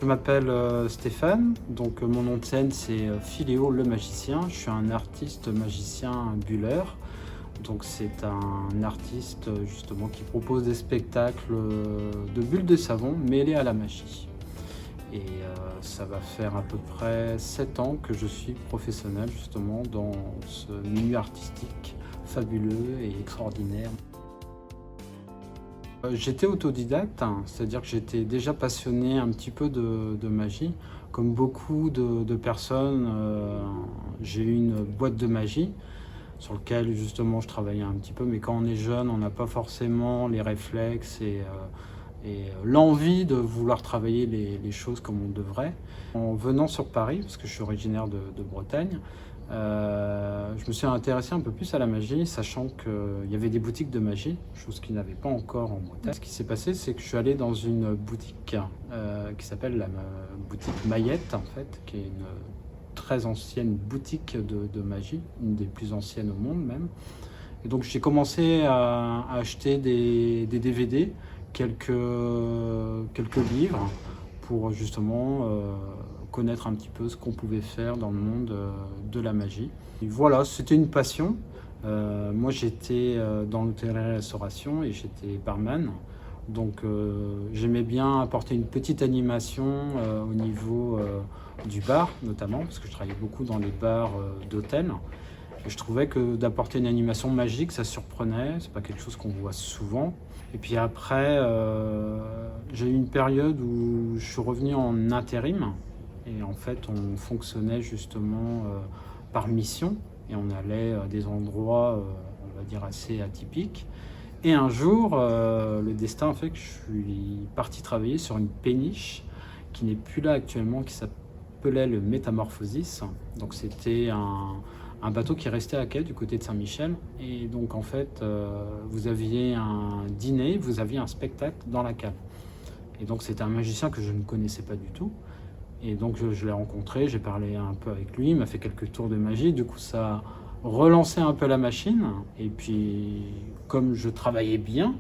Je m'appelle Stéphane, donc mon nom de scène c'est Philéo le magicien. Je suis un artiste magicien bulleur. Donc c'est un artiste justement qui propose des spectacles de bulles de savon mêlées à la magie. Et ça va faire à peu près 7 ans que je suis professionnel justement dans ce milieu artistique fabuleux et extraordinaire. J'étais autodidacte, hein, c'est-à-dire que j'étais déjà passionné un petit peu de magie. Comme beaucoup de personnes, j'ai eu une boîte de magie sur laquelle justement je travaillais un petit peu. Mais quand on est jeune, on n'a pas forcément les réflexes et l'envie de vouloir travailler les choses comme on devrait. En venant sur Paris, parce que je suis originaire de Bretagne, je me suis intéressé un peu plus à la magie, sachant qu'il y avait des boutiques de magie, chose qu'il n'y avait pas encore en Bretagne. Ce qui s'est passé, c'est que je suis allé dans une boutique qui s'appelle la boutique Mayette, en fait, qui est une très ancienne boutique de magie, une des plus anciennes au monde même. Et donc j'ai commencé à acheter des DVD, quelques livres, pour justement connaître un petit peu ce qu'on pouvait faire dans le monde de la magie. Et voilà, c'était une passion. Moi j'étais dans l'hôtellerie-restauration et j'étais barman. Donc j'aimais bien apporter une petite animation au niveau du bar notamment, parce que je travaillais beaucoup dans les bars d'hôtels. Et je trouvais que d'apporter une animation magique, ça surprenait, c'est pas quelque chose qu'on voit souvent. Et puis après, j'ai eu une période où je suis revenu en intérim. Et en fait, on fonctionnait justement par mission. Et on allait à des endroits, on va dire, assez atypiques. Et un jour, le destin a fait que je suis parti travailler sur une péniche qui n'est plus là actuellement, qui s'appelait le Métamorphosis. Donc c'était un bateau qui restait à quai du côté de Saint-Michel. Et donc en fait, vous aviez un dîner, vous aviez un spectacle dans la cave. Et donc c'était un magicien que je ne connaissais pas du tout. Et donc je l'ai rencontré, j'ai parlé un peu avec lui, il m'a fait quelques tours de magie. Du coup ça a relancé un peu la machine. Et puis comme je travaillais bien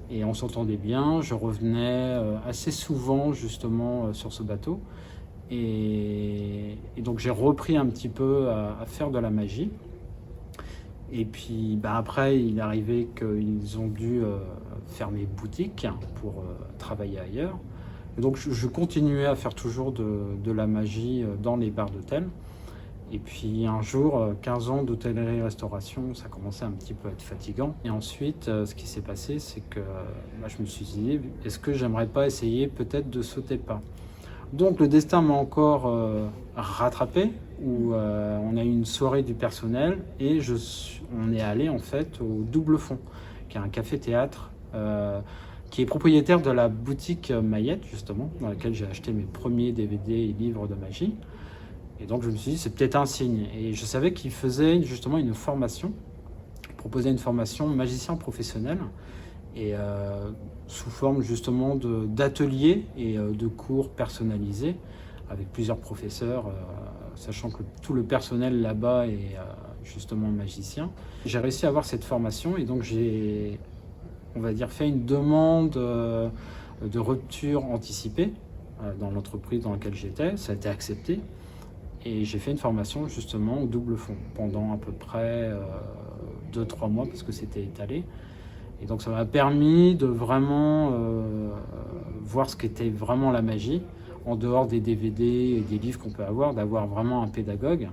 et on s'entendait bien, je revenais assez souvent justement sur ce bateau. Et donc j'ai repris un petit peu à faire de la magie. Et puis après, il est arrivé qu'ils ont dû fermer boutique pour travailler ailleurs. Et donc je continuais à faire toujours de la magie dans les bars d'hôtel. Et puis un jour, 15 ans d'hôtellerie-restauration, ça commençait un petit peu à être fatigant. Et ensuite, ce qui s'est passé, c'est que je me suis dit, est-ce que j'aimerais pas essayer peut-être de sauter pas? Donc le destin m'a encore rattrapé, où on a eu une soirée du personnel et on est allé en fait au Double Fond, qui est un café-théâtre qui est propriétaire de la boutique Mayette, justement, dans laquelle j'ai acheté mes premiers DVD et livres de magie. Et donc je me suis dit, c'est peut-être un signe. Et je savais qu'il faisait justement une formation, il proposait une formation magicien professionnel, et sous forme justement d'ateliers et de cours personnalisés avec plusieurs professeurs, sachant que tout le personnel là-bas est justement magicien. J'ai réussi à avoir cette formation et donc j'ai, on va dire, fait une demande de rupture anticipée dans l'entreprise dans laquelle j'étais. Ça a été accepté et j'ai fait une formation justement au Double Fond pendant à peu près 2-3 mois parce que c'était étalé. Et donc ça m'a permis de vraiment voir ce qu'était vraiment la magie, en dehors des DVD et des livres qu'on peut avoir, d'avoir vraiment un pédagogue.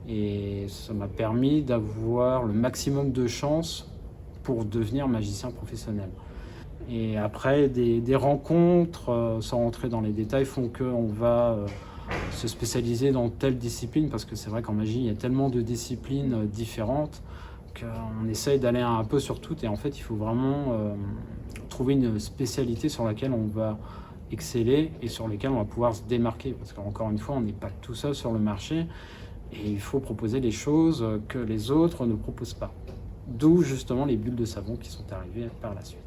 Et ça m'a permis d'avoir le maximum de chances pour devenir magicien professionnel. Et après, des rencontres, sans rentrer dans les détails, font qu'on va se spécialiser dans telle discipline, parce que c'est vrai qu'en magie, il y a tellement de disciplines différentes, on essaye d'aller un peu sur toutes et en fait il faut vraiment trouver une spécialité sur laquelle on va exceller et sur lesquelles on va pouvoir se démarquer, parce qu'encore une fois on n'est pas tout seul sur le marché et il faut proposer des choses que les autres ne proposent pas, d'où justement les bulles de savon qui sont arrivées par la suite.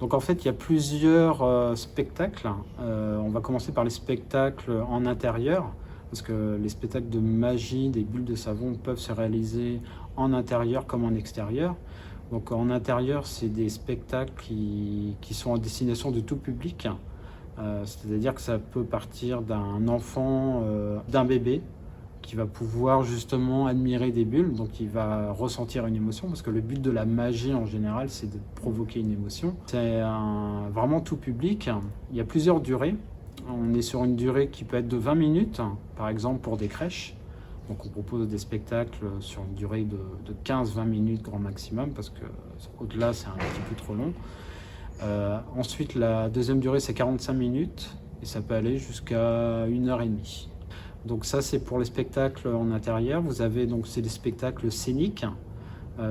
Donc en fait il y a plusieurs spectacles, on va commencer par les spectacles en intérieur, parce que les spectacles de magie des bulles de savon peuvent se réaliser en intérieur comme en extérieur. Donc en intérieur, c'est des spectacles qui sont à destination de tout public. C'est-à-dire que ça peut partir d'un enfant, d'un bébé, qui va pouvoir justement admirer des bulles, donc il va ressentir une émotion, parce que le but de la magie en général, c'est de provoquer une émotion. C'est vraiment tout public. Il y a plusieurs durées. On est sur une durée qui peut être de 20 minutes, par exemple pour des crèches. Donc on propose des spectacles sur une durée de 15-20 minutes grand maximum, parce que au-delà c'est un petit peu trop long. Ensuite, la deuxième durée c'est 45 minutes, et ça peut aller jusqu'à 1h30. Donc ça c'est pour les spectacles en intérieur. Vous avez donc c'est des spectacles scéniques,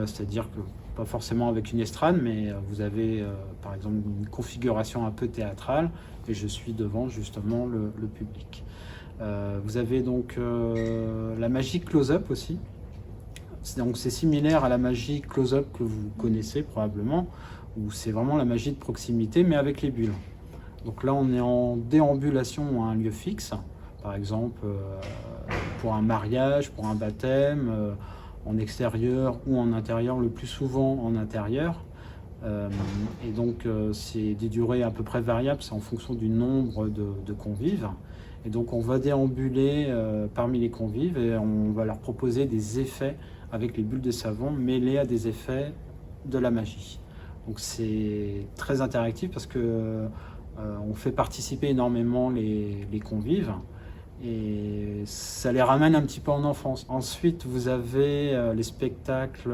c'est-à-dire que pas forcément avec une estrade, mais vous avez par exemple une configuration un peu théâtrale, et je suis devant justement le public. Vous avez donc la magie close-up aussi. Donc c'est similaire à la magie close-up que vous connaissez probablement, où c'est vraiment la magie de proximité, mais avec les bulles. Donc là on est en déambulation à un lieu fixe, par exemple pour un mariage, pour un baptême, en extérieur ou en intérieur, le plus souvent en intérieur. Et donc c'est des durées à peu près variables, c'est en fonction du nombre de convives. Et donc on va déambuler parmi les convives, et on va leur proposer des effets avec les bulles de savon mêlés à des effets de la magie. Donc c'est très interactif, parce que on fait participer énormément les convives, et ça les ramène un petit peu en enfance. Ensuite, vous avez les spectacles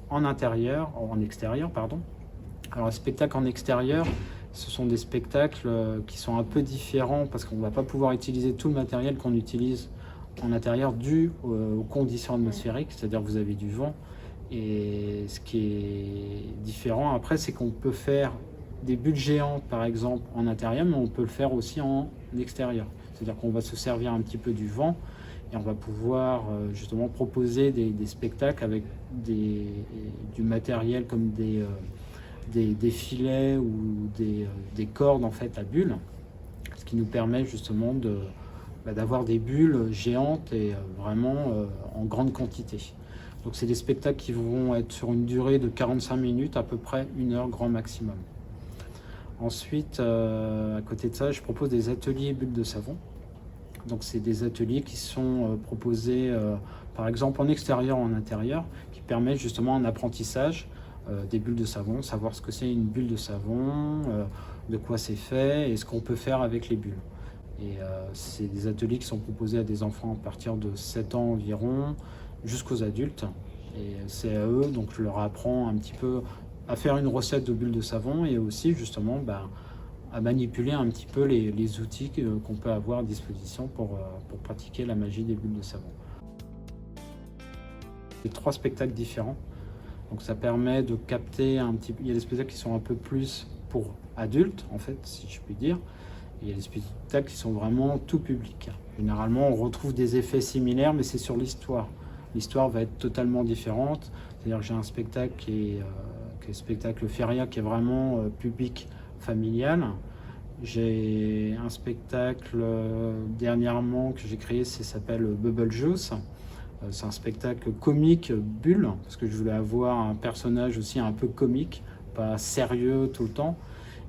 en extérieur, pardon. Alors, les spectacles en extérieur, ce sont des spectacles qui sont un peu différents, parce qu'on ne va pas pouvoir utiliser tout le matériel qu'on utilise en intérieur dû aux conditions atmosphériques, c'est-à-dire que vous avez du vent. Et ce qui est différent après, c'est qu'on peut faire des bulles géantes par exemple en intérieur, mais on peut le faire aussi en extérieur. C'est-à-dire qu'on va se servir un petit peu du vent, et on va pouvoir justement proposer des spectacles avec du matériel comme des filets ou des cordes en fait à bulles, ce qui nous permet justement d'avoir des bulles géantes et vraiment en grande quantité. Donc c'est des spectacles qui vont être sur une durée de 45 minutes, à peu près 1 heure grand maximum. Ensuite, à côté de ça, je propose des ateliers bulles de savon. Donc c'est des ateliers qui sont proposés par exemple en extérieur ou en intérieur, qui permettent justement un apprentissage des bulles de savon, savoir ce que c'est une bulle de savon, de quoi c'est fait et ce qu'on peut faire avec les bulles. Et c'est des ateliers qui sont proposés à des enfants à partir de 7 ans environ, jusqu'aux adultes. Et c'est à eux, donc je leur apprends un petit peu à faire une recette de bulles de savon, et aussi justement à manipuler un petit peu les outils qu'on peut avoir à disposition pour pratiquer la magie des bulles de savon. Il y a 3 spectacles différents, donc ça permet de capter un petit peu. Il y a des spectacles qui sont un peu plus pour adultes en fait, si je puis dire. Et il y a des spectacles qui sont vraiment tout public. Généralement on retrouve des effets similaires, mais c'est sur l'histoire. L'histoire va être totalement différente. C'est-à-dire que j'ai un spectacle qui est le spectacle Feria, qui est vraiment public familial. J'ai un spectacle dernièrement que j'ai créé, ça s'appelle Bubble Juice. C'est un spectacle comique bulle, parce que je voulais avoir un personnage aussi un peu comique, pas sérieux tout le temps.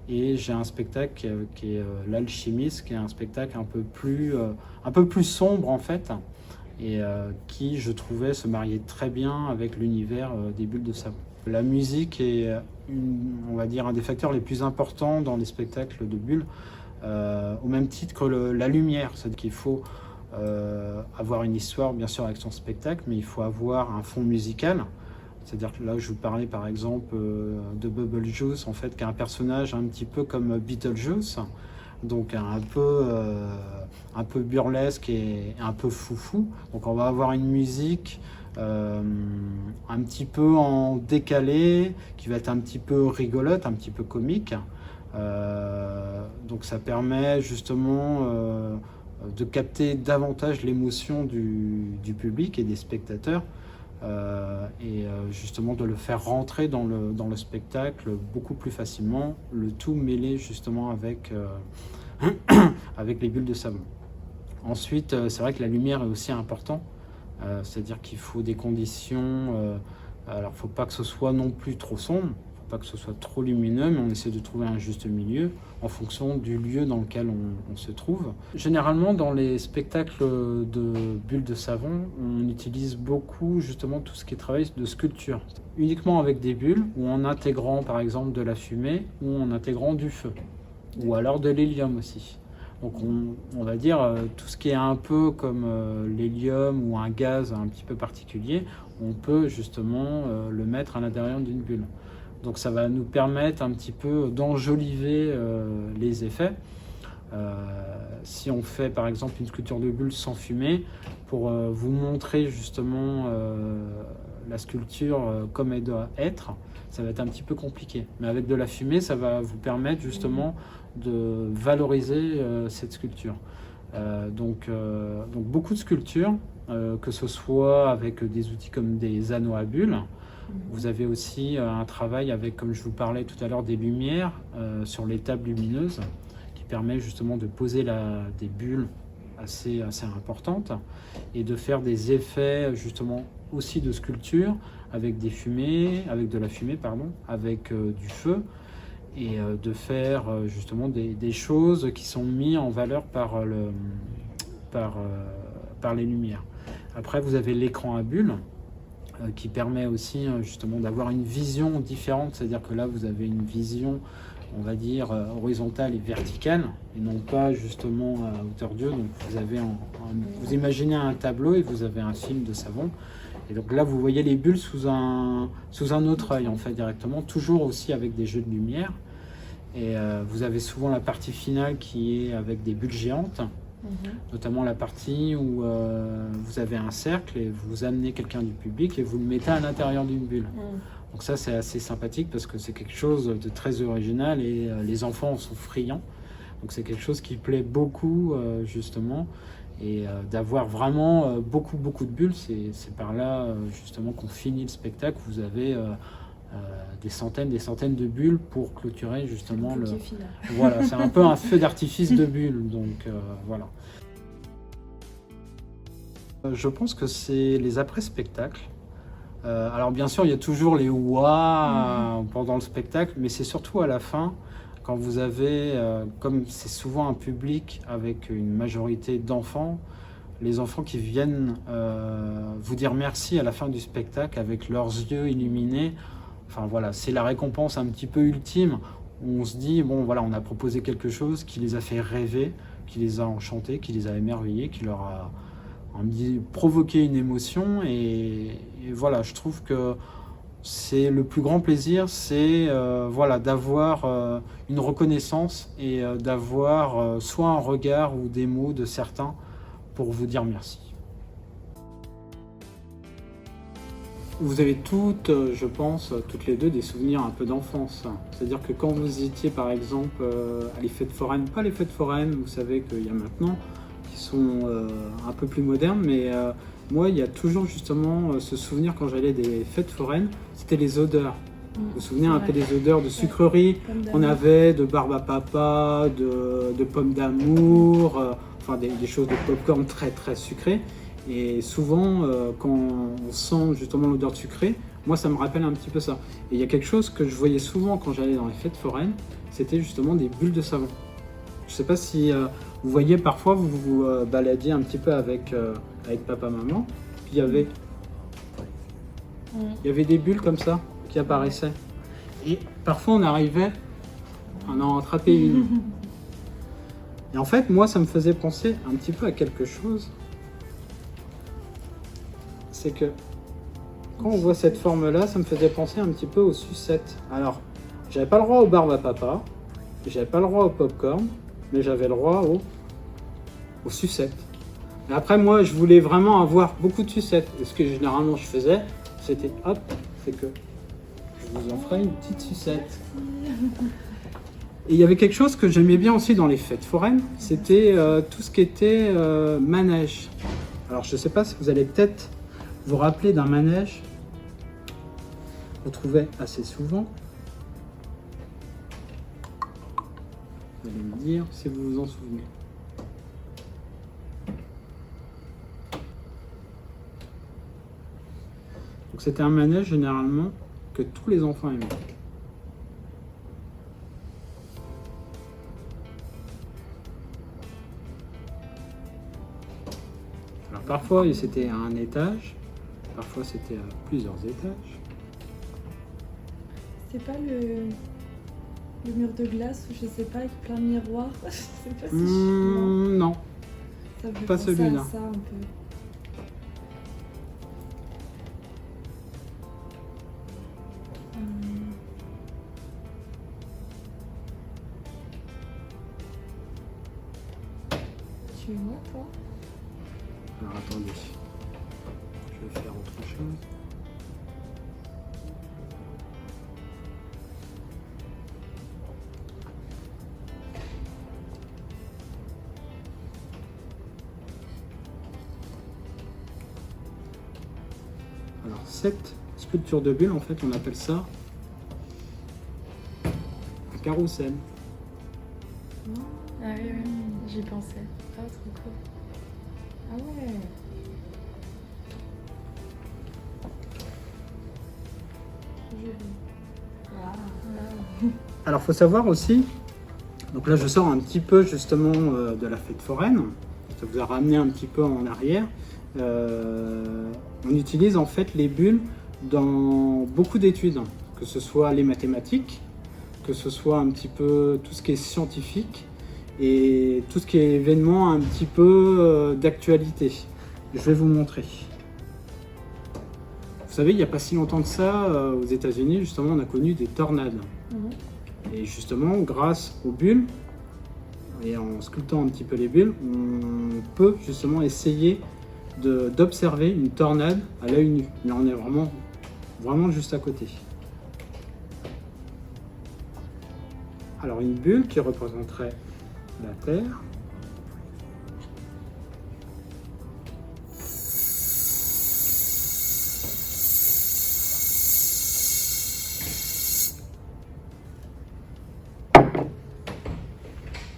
Et j'ai un spectacle qui est L'Alchimiste, qui est un spectacle un peu plus sombre en fait, et qui, je trouvais, se mariait très bien avec l'univers des bulles de savon. La musique est, on va dire, un des facteurs les plus importants dans les spectacles de bulles, au même titre que la lumière. C'est-à-dire qu'il faut avoir une histoire, bien sûr, avec son spectacle, mais il faut avoir un fond musical. C'est-à-dire que là, je vous parlais par exemple de Bubble Juice, en fait, qui est un personnage un petit peu comme Beetlejuice, donc un peu burlesque et un peu foufou. Donc on va avoir une musique un petit peu en décalé, qui va être un petit peu rigolote, un petit peu comique. Donc ça permet justement de capter davantage l'émotion du public et des spectateurs, et justement de le faire rentrer dans le spectacle beaucoup plus facilement, le tout mêlé justement avec les bulles de savon. Ensuite, c'est vrai que la lumière est aussi importante, c'est-à-dire qu'il faut des conditions Alors, il ne faut pas que ce soit non plus trop sombre, pas que ce soit trop lumineux, mais on essaie de trouver un juste milieu en fonction du lieu dans lequel on se trouve. Généralement, dans les spectacles de bulles de savon, on utilise beaucoup justement tout ce qui est travail de sculpture, uniquement avec des bulles ou en intégrant par exemple de la fumée ou en intégrant du feu, ou alors de l'hélium aussi. Donc on va dire tout ce qui est un peu comme l'hélium ou un gaz un petit peu particulier, on peut justement le mettre à l'intérieur d'une bulle. Donc ça va nous permettre un petit peu d'enjoliver les effets. Si on fait par exemple une sculpture de bulle sans fumée, pour vous montrer justement la sculpture comme elle doit être, ça va être un petit peu compliqué. Mais avec de la fumée, ça va vous permettre justement de valoriser cette sculpture. Donc beaucoup de sculptures, que ce soit avec des outils comme des anneaux à bulles. Vous avez aussi un travail avec, comme je vous parlais tout à l'heure, des lumières sur les tables lumineuses qui permet justement de poser des bulles assez importantes et de faire des effets justement aussi de sculpture avec de la fumée, avec du feu et de faire justement des choses qui sont mises en valeur par les lumières. Après, vous avez l'écran à bulles qui permet aussi justement d'avoir une vision différente, c'est-à-dire que là vous avez une vision, on va dire, horizontale et verticale, et non pas justement à hauteur d'yeux. Donc vous imaginez un tableau et vous avez un film de savon, et donc là vous voyez les bulles sous un autre œil en fait directement, toujours aussi avec des jeux de lumière, et vous avez souvent la partie finale qui est avec des bulles géantes. Notamment la partie où vous avez un cercle et vous amenez quelqu'un du public et vous le mettez à l'intérieur d'une bulle. Donc ça c'est assez sympathique parce que c'est quelque chose de très original et les enfants en sont friands. Donc c'est quelque chose qui plaît beaucoup justement, et d'avoir vraiment beaucoup de bulles, c'est par là justement qu'on finit le spectacle. Vous avez des centaines de bulles pour clôturer justement le... Voilà, c'est un peu un feu d'artifice de bulles, donc voilà. Je pense que c'est les après-spectacles. Alors bien sûr, il y a toujours les ouah pendant le spectacle, mais c'est surtout à la fin, quand vous avez, comme c'est souvent un public avec une majorité d'enfants, les enfants qui viennent vous dire merci à la fin du spectacle avec leurs yeux illuminés. Enfin voilà, c'est la récompense un petit peu ultime, où on se dit, bon voilà, on a proposé quelque chose qui les a fait rêver, qui les a enchantés, qui les a émerveillés, qui leur a provoqué une émotion, et voilà, je trouve que c'est le plus grand plaisir, c'est voilà, d'avoir une reconnaissance et d'avoir soit un regard ou des mots de certains pour vous dire merci. Vous avez toutes, je pense, toutes les deux des souvenirs un peu d'enfance. C'est-à-dire que quand vous étiez par exemple à les fêtes foraines, pas les fêtes foraines, vous savez qu'il y a maintenant, qui sont un peu plus modernes, mais moi il y a toujours justement ce souvenir quand j'allais des fêtes foraines, c'était les odeurs. Vous vous souvenez un peu des odeurs de sucreries qu'on avait, de barbe à papa, de pommes d'amour, enfin des choses de popcorn très sucrées. Et souvent, quand on sent justement l'odeur de sucré, moi ça me rappelle un petit peu ça. Et il y a quelque chose que je voyais souvent quand j'allais dans les fêtes foraines, c'était justement des bulles de savon. Je ne sais pas si vous voyez, parfois vous vous baladiez un petit peu avec papa, maman, puis il y avait des bulles comme ça qui apparaissaient. Et parfois on arrivait à en attraper une. Et en fait, moi ça me faisait penser un petit peu à quelque chose. C'est que quand on voit cette forme-là, ça me faisait penser un petit peu aux sucettes. Alors, j'avais pas le droit aux barbes à papa, j'avais pas le droit au popcorn, mais j'avais le droit aux sucettes. Et après, moi, je voulais vraiment avoir beaucoup de sucettes. Et ce que généralement je faisais, c'était hop, c'est que je vous en ferai une petite sucette. Et il y avait quelque chose que j'aimais bien aussi dans les fêtes foraines, c'était tout ce qui était manège. Alors, je sais pas si vous allez peut-être vous rappelez d'un manège qu'on trouvait assez souvent. Vous allez me dire si vous vous en souvenez. Donc c'était un manège généralement que tous les enfants aimaient. Alors parfois c'était à un étage, parfois c'était à plusieurs étages. C'est pas le mur de glace ou je sais pas, avec plein de miroirs. Je sais pas si Non, ça me fait pas penser celui-là. à ça un peu. Tu vois toi? Alors attendez, je vais faire autre chose. Alors cette sculpture de bulle, en fait, on appelle ça un carrousel. Ah oui, oui, j'y pensais. Ah, trop cool. Ah ouais. Trop joli. Waouh. Alors faut savoir aussi, donc là je sors un petit peu justement de la fête foraine, ça vous a ramené un petit peu en arrière. On utilise en fait les bulles dans beaucoup d'études, que ce soit les mathématiques, que ce soit un petit peu tout ce qui est scientifique et tout ce qui est événement un petit peu d'actualité. Je vais vous montrer. Vous savez, il n'y a pas si longtemps que ça, aux États-Unis, justement, on a connu des tornades. Et justement, grâce aux bulles, et en sculptant un petit peu les bulles, on peut justement essayer d'observer une tornade à l'œil nu. Mais on est vraiment juste à côté. Alors une bulle qui représenterait la Terre.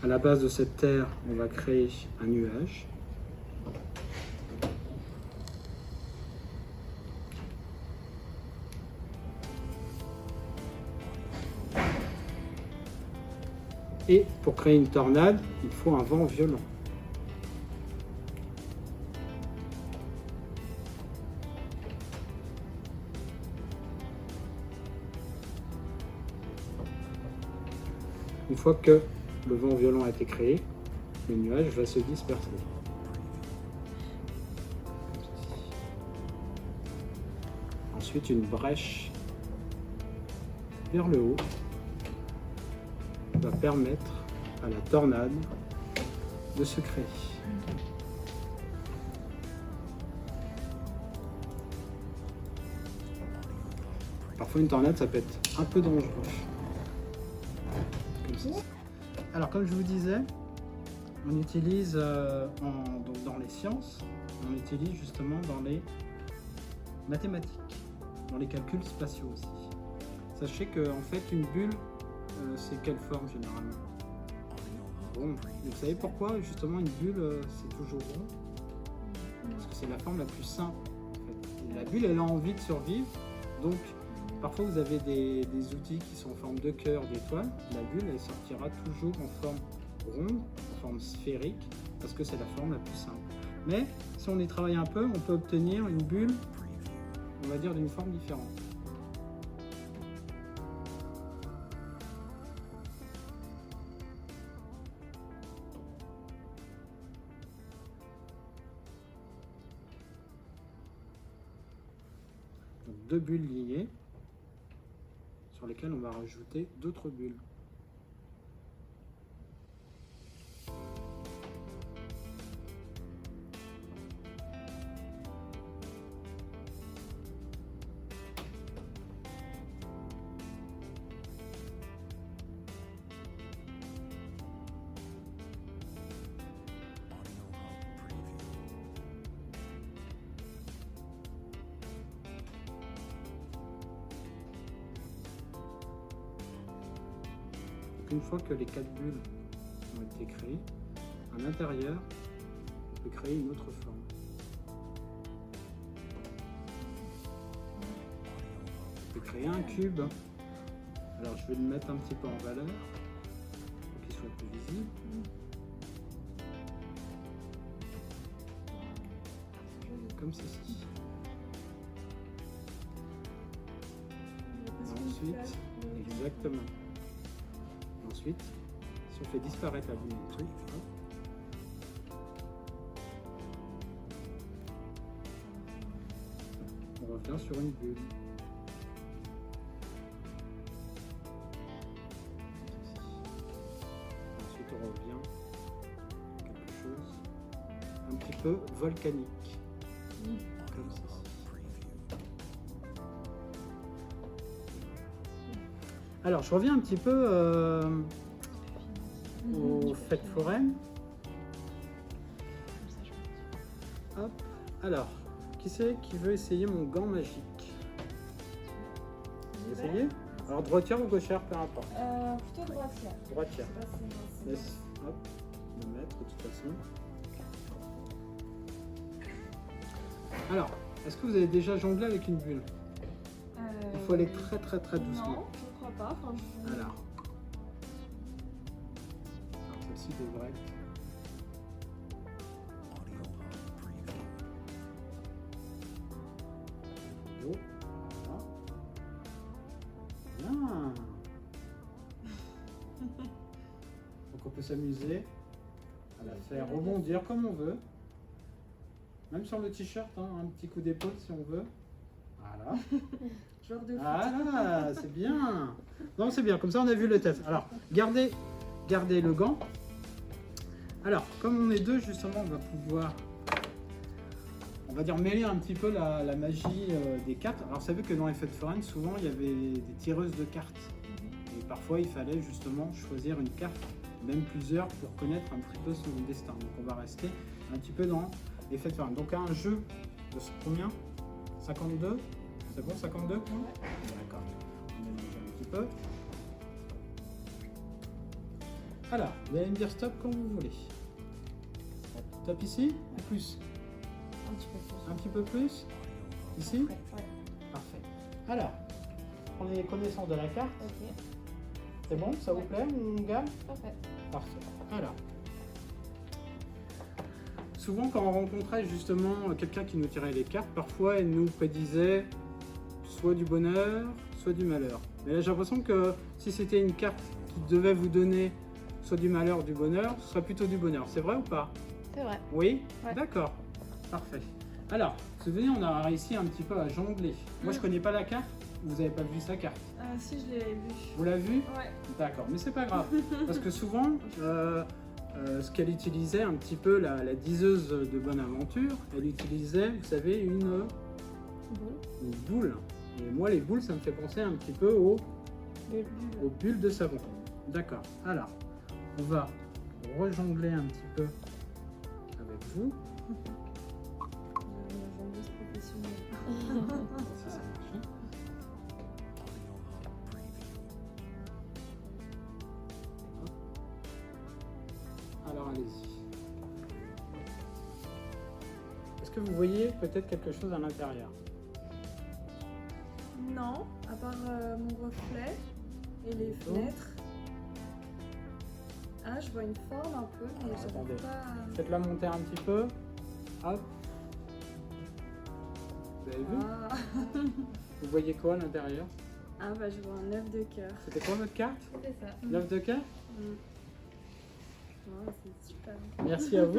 À la base de cette Terre, on va créer un nuage. Et pour créer une tornade, il faut un vent violent. Une fois que le vent violent a été créé, le nuage va se disperser. Ensuite, une brèche vers le haut va permettre à la tornade de se créer. Parfois une tornade ça peut être un peu dangereux. Comme ça. Alors comme je vous disais, on utilise donc dans les sciences, on utilise justement dans les mathématiques, dans les calculs spatiaux aussi. Sachez que en fait une bulle, c'est quelle forme généralement? Rond. Et vous savez pourquoi justement une bulle c'est toujours rond? Parce que c'est la forme la plus simple. En fait. Et la bulle elle a envie de survivre, donc parfois vous avez des outils qui sont en forme de cœur, d'étoile. La bulle elle sortira toujours en forme ronde, en forme sphérique, parce que c'est la forme la plus simple. Mais si on y travaille un peu, on peut obtenir une bulle, on va dire d'une forme différente. Donc, deux bulles liées sur lesquelles on va rajouter d'autres bulles. Une fois que les 4 bulles ont été créées, à l'intérieur, on peut créer une autre forme. créer un cube. Alors je vais le mettre un petit peu en valeur pour qu'il soit plus visible. Comme ceci. Ensuite, exactement. Ensuite, si on fait disparaître la volumétrie, on revient sur une bulle. Ensuite, on revient à quelque chose un petit peu volcanique, comme ceci. Alors, je reviens un petit peu aux fêtes foraines. Hop. Alors, qui c'est qui veut essayer mon gant magique? Vous essayez? Alors, droitière ou gauchère, peu importe. Plutôt droitière. Droitière. Je sais pas si c'est Laisse, hop, le mettre de toute façon. Alors, est-ce que vous avez déjà jonglé avec une bulle? Il faut aller très doucement. Non, je crois pas. Enfin, Alors celle-ci devrait être... Oh, voilà. Bien. Donc on peut s'amuser à la faire rebondir comme on veut. Même sur le t-shirt, hein, un petit coup d'épaule si on veut. Voilà. genre de foot. Ah, c'est bien. Non, c'est bien. Comme ça, on a vu le test. Alors, gardez le gant. Alors, comme on est deux, justement, on va pouvoir, on va dire, mêler un petit peu la magie des cartes. Alors, vous savez que dans les fêtes foraines, souvent, il y avait des tireuses de cartes. Et parfois, il fallait justement choisir une carte, même plusieurs, pour connaître un petit peu son destin. Donc, on va rester un petit peu dans les fêtes foraines. Donc, un jeu de combien? 52? C'est bon, 52? Ouais. D'accord. On va mélanger un petit peu. Alors, vous allez me dire stop quand vous voulez. Stop ici ou plus? Un petit peu plus. Un petit peu plus? Ici? Ouais. Parfait. Alors, prenez connaissance de la carte. Ok. C'est bon? Ça vous plaît? On gagne? Parfait. Parfait. Alors, souvent quand on rencontrait justement quelqu'un qui nous tirait les cartes, parfois elle nous prédisait soit du bonheur, soit du malheur. Mais là j'ai l'impression que si c'était une carte qui devait vous donner soit du malheur ou du bonheur, ce serait plutôt du bonheur. C'est vrai ou pas? C'est vrai. Oui? Ouais. D'accord. Parfait. Alors, vous vous souvenez, on a réussi un petit peu à jongler. Moi je connais pas la carte, vous n'avez pas vu sa carte. Si, je l'ai vu. Vous l'avez vu? Ouais. D'accord, mais c'est pas grave. Parce que souvent, ce qu'elle utilisait un petit peu, la diseuse de Bonaventure, elle utilisait, vous savez, une boule. Et moi, les boules, ça me fait penser un petit peu aux bulles de savon. D'accord. Alors, on va rejongler un petit peu avec vous. Jongleuse professionnelle. Si ça marche. Alors, allez-y. Est-ce que vous voyez peut-être quelque chose à l'intérieur? Non, à part mon reflet et les fenêtres. Ah, je vois une forme un peu, mais Alors, je attendez. n'arrive pas à... Faites-la monter un petit peu. Hop. Vous avez vu? Ah. Vous voyez quoi à l'intérieur? Ah bah je vois un œuf de cœur. C'était quoi votre carte? C'est ça. L'œuf de cœur? Ouais, c'est super. Merci à vous.